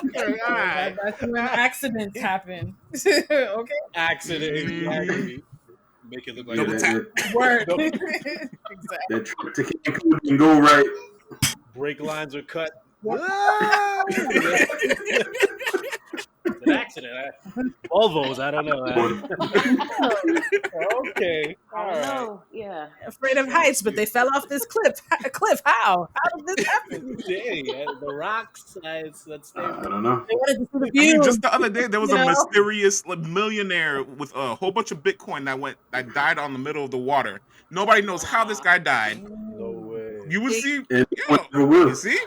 Okay, all right. That's when accidents happen. Okay. Accident, exactly. Make it look like Double a tap. Word. Double- Exactly. that trip to Cancun didn't go right. brake lines are cut. Whoa! It's an accident. Volvos, I don't know. Okay, I all don't right. know. Yeah. Afraid of heights, but they fell off this cliff. Cliff? How? How did this happen? Hey, the rocks. That's I don't know. They wanted to see the I mean, view. just the other day there was You a know? mysterious millionaire with a whole bunch of Bitcoin that died on the middle of the water. Nobody knows how this guy died. no way. You would see. And no one Yo, ever will. you see?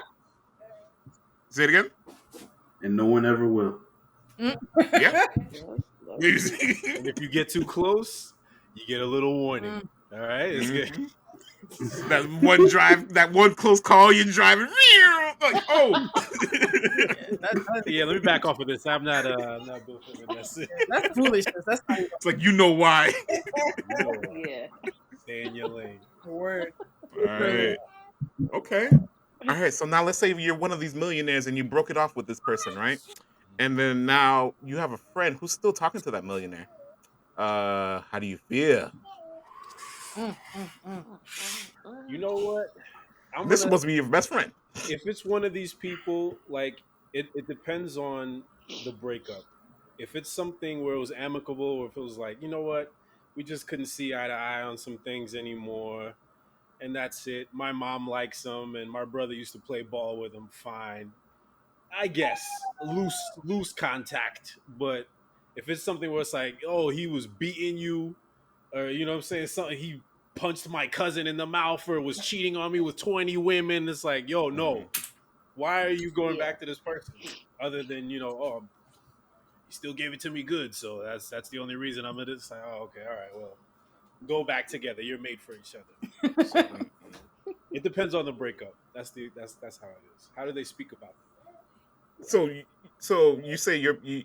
Say it again. And no one ever will. Yeah. Yes, You see? And if you get too close, you get a little warning. All right, it's good. Mhm. that one close call you're driving. Like, oh. Yeah, let me back off of this. I'm not built for this. That's foolishness. That's not It's like, you know why. Yeah. Stay in your lane. a word. All right. Okay. All right. So now let's say you're one of these millionaires and you broke it off with this person, right? And then now you have a friend who's still talking to that millionaire. How do you feel? You know what? This is supposed to be your best friend. If it's one of these people, like it depends on the breakup. If it's something where it was amicable, or if it was like, you know what, we just couldn't see eye to eye on some things anymore, and that's it. My mom likes him, and my brother used to play ball with him. Fine, I guess loose contact. But if it's something where it's like, oh, he was beating you, or you know what I'm saying, something he punched my cousin in the mouth or was cheating on me with 20 women, it's like, yo, no. Why are you going back to this person? Other than, you know, oh, he still gave it to me good, so that's the only reason I'm in it. It's like, oh, okay, all right, well, go back together. You're made for each other. So, it depends on the breakup. That's how it is. How do they speak about it? So you say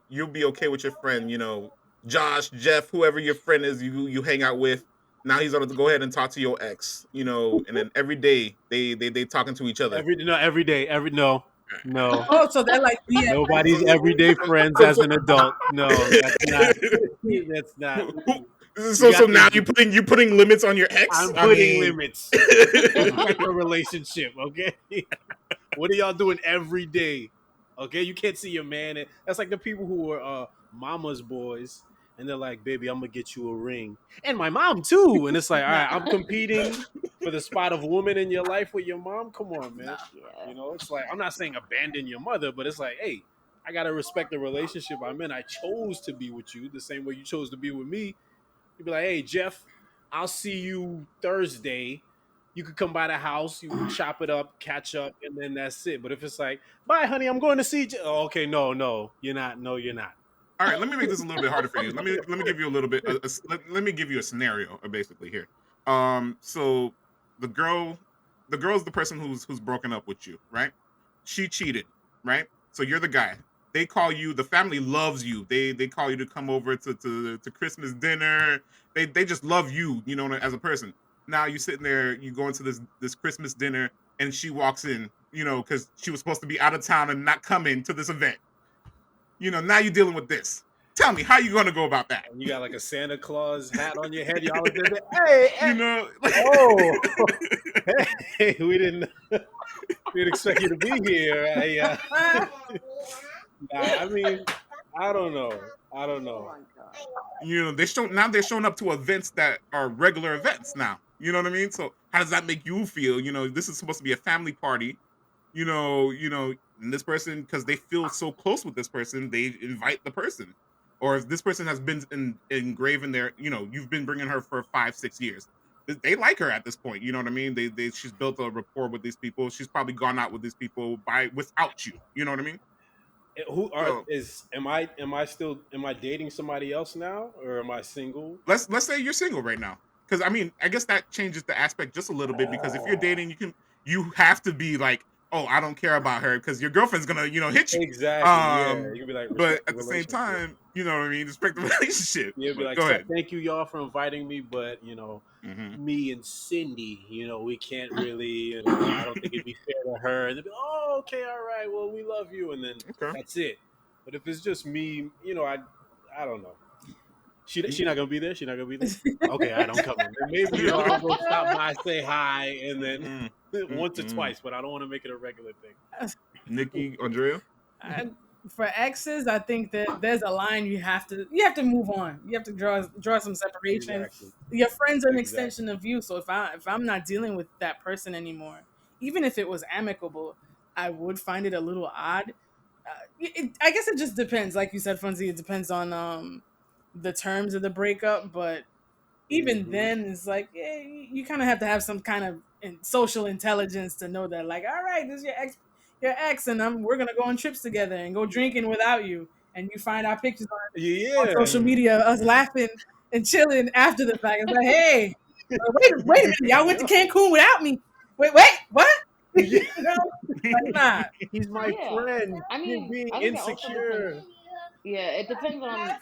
you'll be okay with your friend, you know, Josh, Jeff, whoever your friend is, you hang out with. Now he's going to go ahead and talk to your ex, you know, and then every day they talking to each other. Every day, no. Oh, so they're like Nobody's everyday friends as an adult. No, that's not. That's not. So now you're putting limits on your ex. I'm putting limits. Respect the relationship, okay? What are y'all doing every day? Okay, you can't see your man. That's like the people who are mama's boys, and they're like, "Baby, I'm gonna get you a ring," and my mom too. And it's like, all right, I'm competing for the spot of woman in your life with your mom. Come on, man. Yeah. You know, it's like I'm not saying abandon your mother, but it's like, hey, I gotta respect the relationship I'm in. I chose to be with you the same way you chose to be with me. You'd be like, hey, Jeff, I'll see you Thursday. You could come by the house, you can chop it up, catch up, and then that's it. But if it's like, bye, honey, I'm going to see you. Oh, okay, no, you're not. No, you're not. All right, let me make this a little bit harder for you. Let me give you a little bit. Let me give you a scenario, basically here. So the girl's the person who's broken up with you, right? She cheated, right? So you're the guy. They call you. The family loves you. They call you to come over to Christmas dinner. They just love you, you know, as a person. Now you're sitting there. You go into this Christmas dinner, and she walks in, because she was supposed to be out of town and not coming to this event. Now you're dealing with this. Tell me, how you going to go about that? And you got like a Santa Claus hat on your head. Y'all are there. Hey, Oh, hey, we didn't expect you to be here. I mean, I don't know. Oh my god. they're showing up to events that are regular events now. You know what I mean? So how does that make you feel? This is supposed to be a family party. And this person, because they feel so close with this person, they invite the person. Or if this person has been engraved in their, you've been bringing her for 5-6 years. They like her at this point. You know what I mean? She's built a rapport with these people. She's probably gone out with these people without you. You know what I mean? Am I dating somebody else now, or am I single? Let's say you're single right now, because I guess that changes the aspect just a little bit, because if you're dating, you have to be like, oh, I don't care about her, because your girlfriend's gonna hit you. Exactly. Yeah, you can be like, but at the same time, you know what I mean, respect the relationship. Yeah, be like, go ahead. Thank you, y'all, for inviting me, but me and Cindy, we can't really. I don't think it'd be fair to her. And they'd be, oh, okay, all right, well, we love you, and then that's it. But if it's just me, I don't know. She not gonna be there. She not gonna be there. Okay, I don't come in. Maybe I'll go stop by, say hi, and then once or twice. But I don't want to make it a regular thing. Nikki, Andrea, for exes, I think that there's a line you have to move on. You have to draw some separation. Exactly. Your friends are an extension of you. So if I'm not dealing with that person anymore, even if it was amicable, I would find it a little odd. I guess it just depends. Like you said, Funzy, it depends on the terms of the breakup, but even then it's like, yeah, you kind of have to have some kind of social intelligence to know that, like, all right, this is your ex, and we're gonna go on trips together and go drinking without you, and you find our pictures on social media, us laughing and chilling after the fact. It's like, hey, wait a minute, y'all went to Cancun without me. Wait, what? Nah. He's my friend. I mean, being I think insecure. It depends on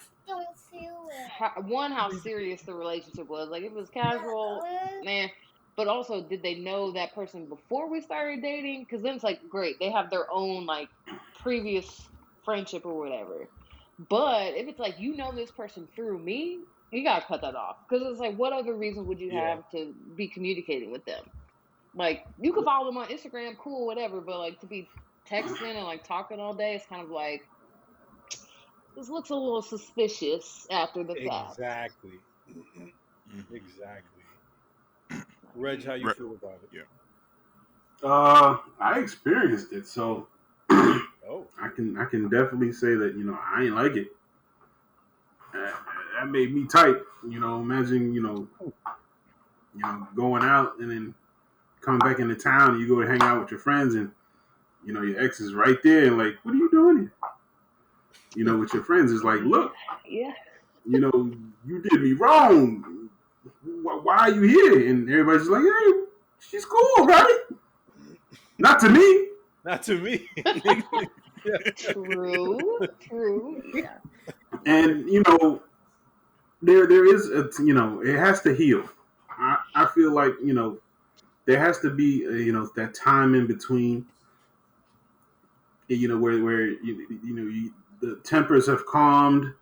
how serious the relationship was. Like, if it was casual, man. But also, did they know that person before we started dating? Because then it's like, great, they have their own like previous friendship or whatever. But if it's like, this person through me, you gotta cut that off. Because it's like, what other reason would you have to be communicating with them? Like, you could follow them on Instagram, cool, whatever. But like, to be texting and like talking all day, it's kind of like, this looks a little suspicious after the fact. Exactly. Reg, how you feel about it? Yeah. I experienced it, so I can definitely say that I ain't like it. That made me tight. Imagine going out and then coming back into town. And you go to hang out with your friends, and your ex is right there, and like, what are you doing here? With your friends, is like, look, you did me wrong. Why are you here? And everybody's like, hey, she's cool, right? Not to me. Not to me. True. Yeah. And there is it has to heal. I feel like there has to be that time in between. Where the tempers have calmed.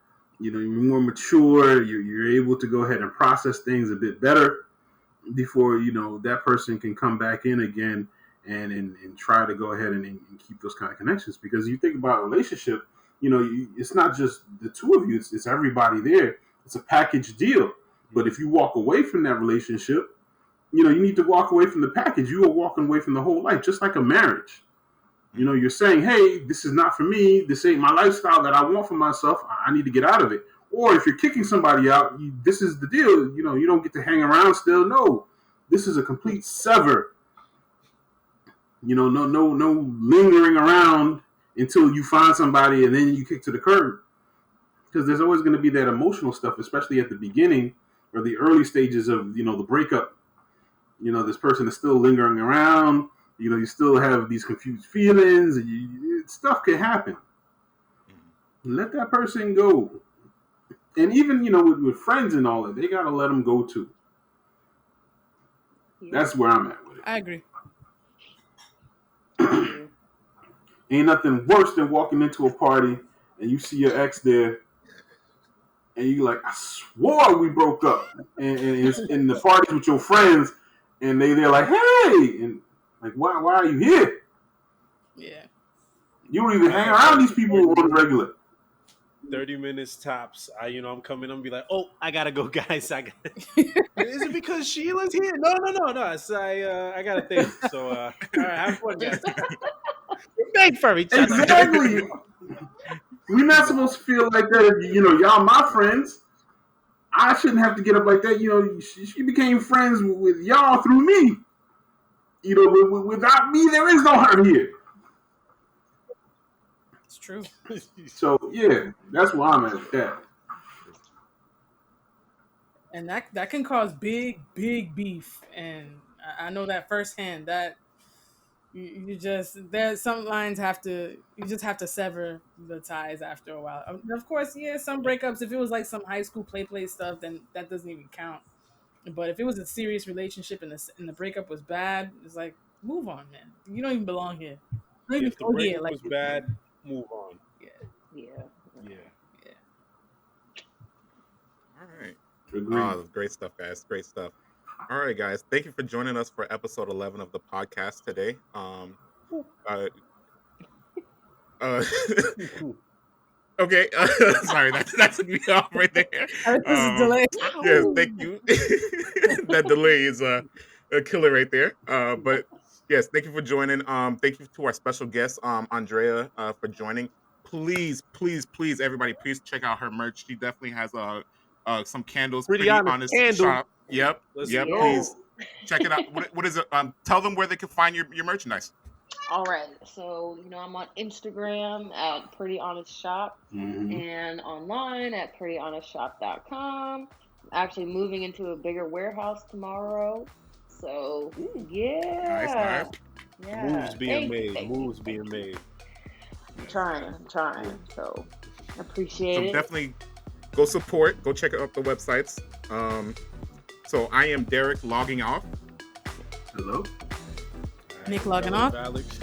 You're more mature. You're able to go ahead and process things a bit better before that person can come back in again and try to go ahead and keep those kind of connections. Because you think about a relationship, it's not just the two of you; it's everybody there. It's a package deal. But if you walk away from that relationship, you need to walk away from the package. You are walking away from the whole life, just like a marriage. You're saying, hey, this is not for me. This ain't my lifestyle that I want for myself. I need to get out of it. Or if you're kicking somebody out, this is the deal. You don't get to hang around still. No, this is a complete sever. No lingering around until you find somebody and then you kick to the curb. Because there's always going to be that emotional stuff, especially at the beginning or the early stages of, the breakup. This person is still lingering around. You still have these confused feelings, and stuff can happen. Let that person go. And even, with friends and all that, they got to let them go too. Yeah. That's where I'm at with it. I agree. Ain't nothing worse than walking into a party and you see your ex there, and you like, I swore we broke up, and it's in the parties with your friends, and they're like, hey, and like, why are you here? Yeah. You don't even hang around these people on the regular. 30 minutes tops. I'm coming. I'm be like, oh, I gotta go, guys. Is it because Sheila's here? No. So I got a thing. So all right, have fun, guys. We beg for each other. Exactly. We're not supposed to feel like that. If y'all my friends. I shouldn't have to get up like that. She became friends with y'all through me. Without me, there is no her here. It's true. So yeah, that's where I'm at with that. And that can cause big beef, and I know that firsthand. That you just there's some lines you just have to sever the ties after a while. Of course, yeah, some breakups. If it was like some high school play stuff, then that doesn't even count. But if it was a serious relationship and the breakup was bad, it's like, move on, man. You don't even belong here. You don't even If the go here. breakup Like, was bad, move on. Yeah. All right. Agreed. Great stuff, guys. Great stuff. All right, guys. Thank you for joining us for episode 11 of the podcast today. Okay. Sorry, that took me off right there. this is delayed. Yes, thank you. That delay is a killer right there. But yes, thank you for joining. Thank you to our special guest, Andrea, for joining. Please, everybody, please check out her merch. She definitely has some candles. Pretty honest candle. Shop. Yep. Let's Yep. go. Please check it out. What is it? Tell them where they can find your merchandise. All right, so I'm on Instagram at Pretty Honest Shop Mm-hmm. and online at prettyhonestshop.com. I'm actually moving into a bigger warehouse tomorrow, so yeah. Nice. Yeah. Moves being made. Thank you. Moves being made. I'm trying. So appreciate So it. definitely go support. Go check out the websites. So I am Derek logging off. Hello. Nick logging off. Alex.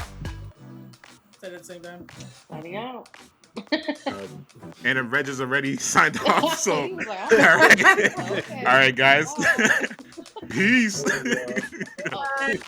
Said it at the same time. Signing out. And then Reg is already signed off. So He was like, all right, okay. all right, guys. Bye. Peace. Bye.